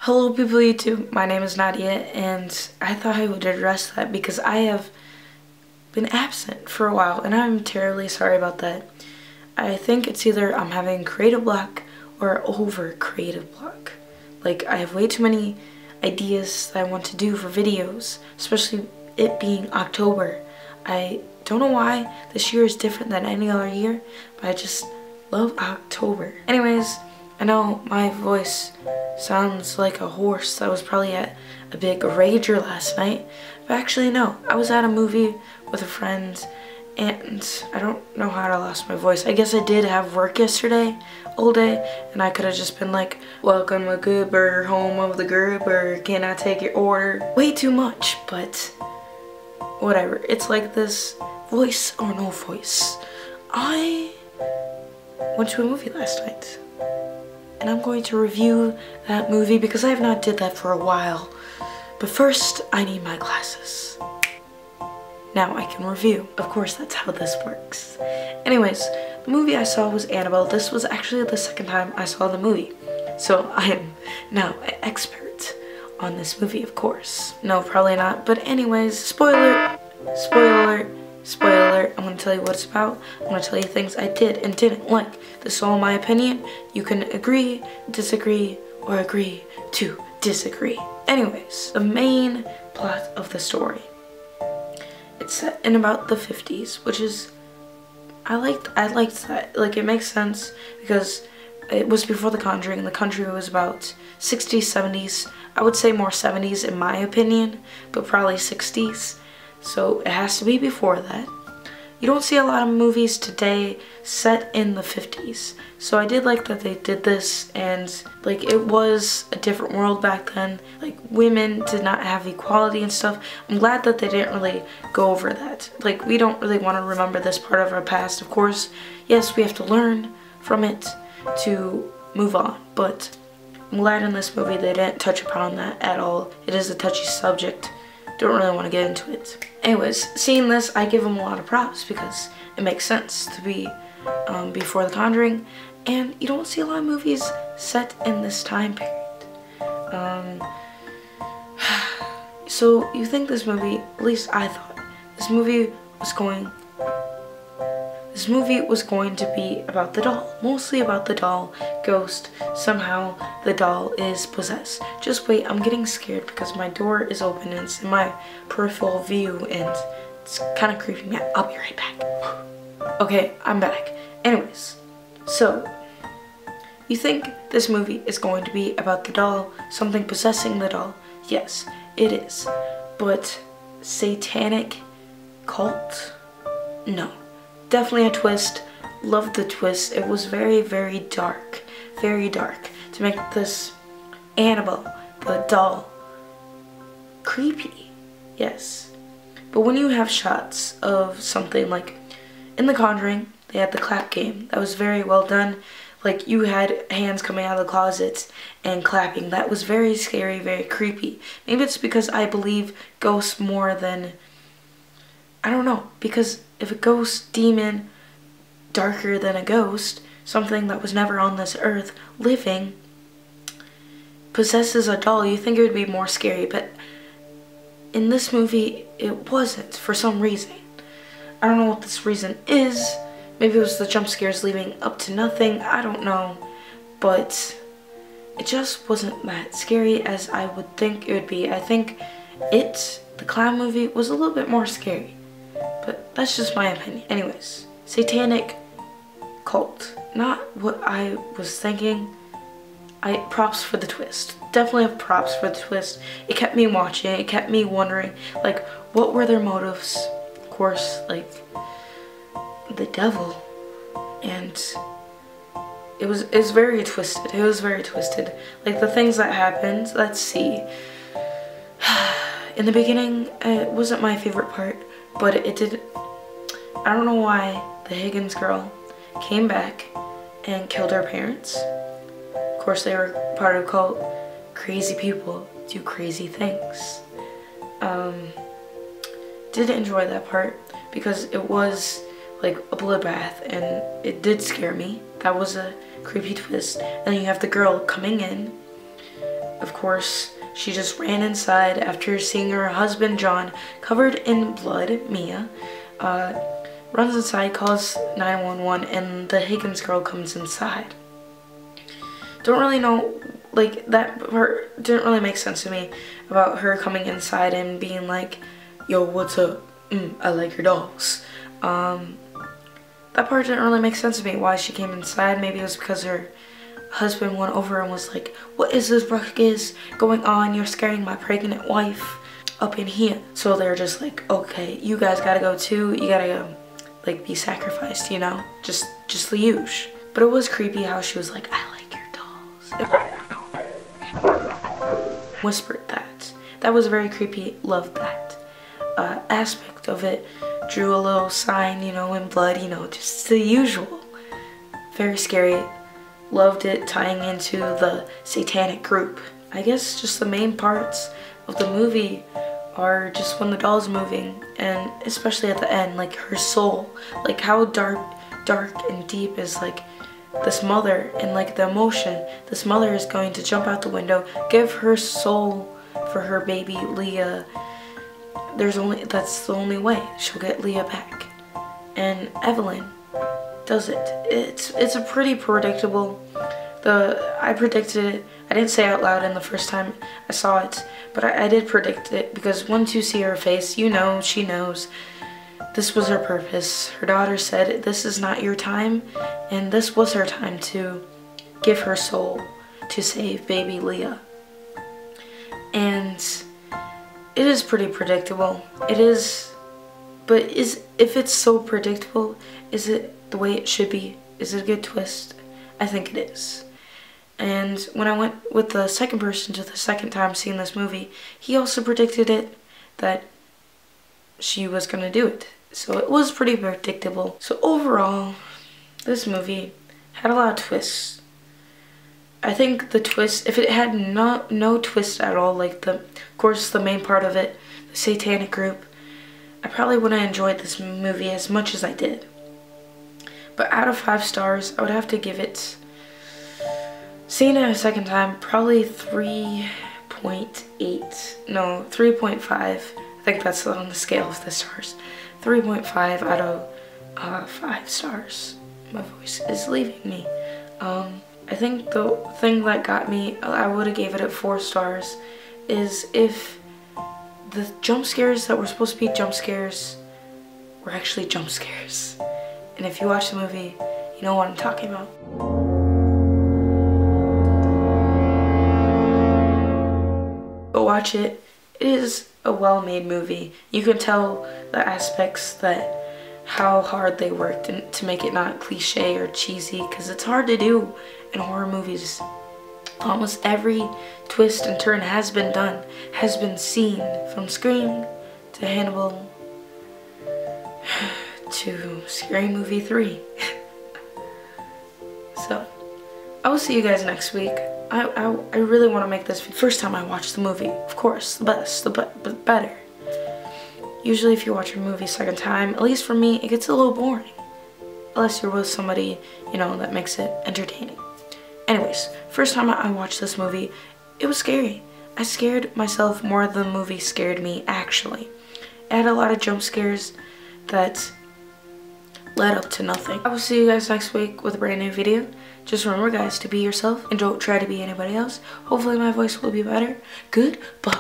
Hello people of YouTube, my name is Nadia and I thought I would address that because I have been absent for a while and I'm terribly sorry about that. I think it's either I'm having creative block or over creative block. Like I have way too many ideas that I want to do for videos, especially it being October. I don't know why this year is different than any other year, but I just love October. Anyways, I know my voice sounds like a horse that was probably at a big rager last night, but actually no, I was at a movie with a friend and I don't know how I lost my voice. I guess I did have work yesterday all day and I could have just been like, welcome to Good Burger, home of the good burger, can I take your order? Way too much, but whatever. It's like this voice or no voice. I went to a movie last night and I'm going to review that movie because I have not did that for a while. But first, I need my glasses. Now I can review. Of course, that's how this works. Anyways, the movie I saw was Annabelle. This was actually the second time I saw the movie. So I am now an expert on this movie, of course. No, probably not. But anyways, spoiler, spoiler, spoiler. I'm going to tell you what it's about. I'm going to tell you things I did and didn't like. This is all my opinion. You can agree, disagree, or agree to disagree. Anyways, the main plot of the story. It's set in about the 50s, which is, I liked that. Like, it makes sense because it was before The Conjuring. The Conjuring was about 60s, 70s. I would say more 70s in my opinion, but probably 60s. So it has to be before that. You don't see a lot of movies today set in the 50s. So I did like that they did this, and like it was a different world back then. Like women did not have equality and stuff. I'm glad that they didn't really go over that. Like we don't really want to remember this part of our past. Of course, yes, we have to learn from it to move on. But I'm glad in this movie they didn't touch upon that at all. It is a touchy subject. Don't really want to get into it. Anyways, seeing this, I give them a lot of props because it makes sense to be before The Conjuring, and you don't see a lot of movies set in this time period. So you think this movie, at least I thought, this movie was going to be about the doll, mostly about the doll, ghost. Somehow the doll is possessed. Just wait, I'm getting scared because my door is open and it's in my peripheral view and it's kind of creeping me out. I'll be right back. Okay, I'm back. Anyways, so you think this movie is going to be about the doll, something possessing the doll? Yes, it is. But satanic cult? No. Definitely a twist. Loved the twist. It was very, very dark. Very dark. To make this Annabelle, the doll, creepy. Yes. But when you have shots of something like in The Conjuring, they had the clap game. That was very well done. Like you had hands coming out of the closets and clapping. That was very scary, very creepy. Maybe it's because I believe ghosts more than, I don't know, because if a ghost demon, darker than a ghost, something that was never on this earth, living, possesses a doll, you think it would be more scary, but in this movie, it wasn't, for some reason. I don't know what this reason is. Maybe it was the jump scares leading up to nothing, I don't know, but it just wasn't that scary as I would think it would be. I think the clown movie, was a little bit more scary. But that's just my opinion. Anyways, satanic cult. Not what I was thinking. Props for the twist. Definitely have props for the twist. It kept me watching. It kept me wondering, like, what were their motives? Of course, like, the devil. And it was very twisted. It was very twisted. Like, the things that happened, let's see. In the beginning, it wasn't my favorite part. But it did, I don't know why the Higgins girl came back and killed her parents. Of course they were part of a cult. Crazy people do crazy things. Didn't enjoy that part because it was like a bloodbath and it did scare me. That was a creepy twist. And then you have the girl coming in of course, she just ran inside after seeing her husband John covered in blood. Mia runs inside, calls 911, and the Higgins girl comes inside. Don't really know, like, that part didn't really make sense to me about her coming inside and being like, yo, what's up? I like your dolls. That part didn't really make sense to me, why she came inside. Maybe it was because her husband went over and was like, what is this ruckus going on? You're scaring my pregnant wife up in here. So they're just like, okay, you guys gotta go too. You gotta go, like, be sacrificed, you know? Just the usual. But it was creepy how she was like, I like your dolls. Whispered that. That was very creepy. Loved that aspect of it. Drew a little sign, you know, in blood, you know, just the usual. Very scary. Loved it, tying into the satanic group. I guess just the main parts of the movie are just when the doll's moving, and especially at the end, like her soul, like how dark and deep is like this mother, and like the emotion. This mother is going to jump out the window, give her soul for her baby Leah. That's the only way she'll get Leah back. And Evelyn does it. It's a pretty predictable. I predicted it. I didn't say it out loud in the first time I saw it, but I did predict it, because once you see her face, you know she knows this was her purpose. Her daughter said, this is not your time, and this was her time to give her soul to save baby Leah. And it is pretty predictable. It is, but if it's so predictable, is it the way it should be? Is it a good twist? I think it is. And when I went with the second person to the second time seeing this movie, he also predicted it, that she was gonna do it. So it was pretty predictable. So overall, this movie had a lot of twists. I think the twist, if it had no twist at all, like of course the main part of it, the satanic group, I probably wouldn't have enjoyed this movie as much as I did. But out of 5 stars, I would have to give it, seeing it a second time, probably 3.8, no, 3.5. I think that's on the scale of the stars. 3.5 out of 5 stars. My voice is leaving me. I think the thing that got me, I would have gave it at 4 stars, is if the jump scares that were supposed to be jump scares were actually jump scares. And if you watch the movie, you know what I'm talking about. Go watch it. It is a well-made movie. You can tell the aspects that how hard they worked to make it not cliche or cheesy, because it's hard to do in horror movies. Almost every twist and turn has been done, has been seen, from Scream to Hannibal to Scary Movie 3. So, I will see you guys next week. I really want to make this the first time I watch the movie. Of course, the best, but better. Usually if you watch a movie second time, at least for me, it gets a little boring. Unless you're with somebody, you know, that makes it entertaining. Anyways, first time I watched this movie, it was scary. I scared myself more than the movie scared me, actually. It had a lot of jump scares that led up to nothing. I will see you guys next week with a brand new video. Just remember, guys, to be yourself and don't try to be anybody else. Hopefully my voice will be better. Goodbye.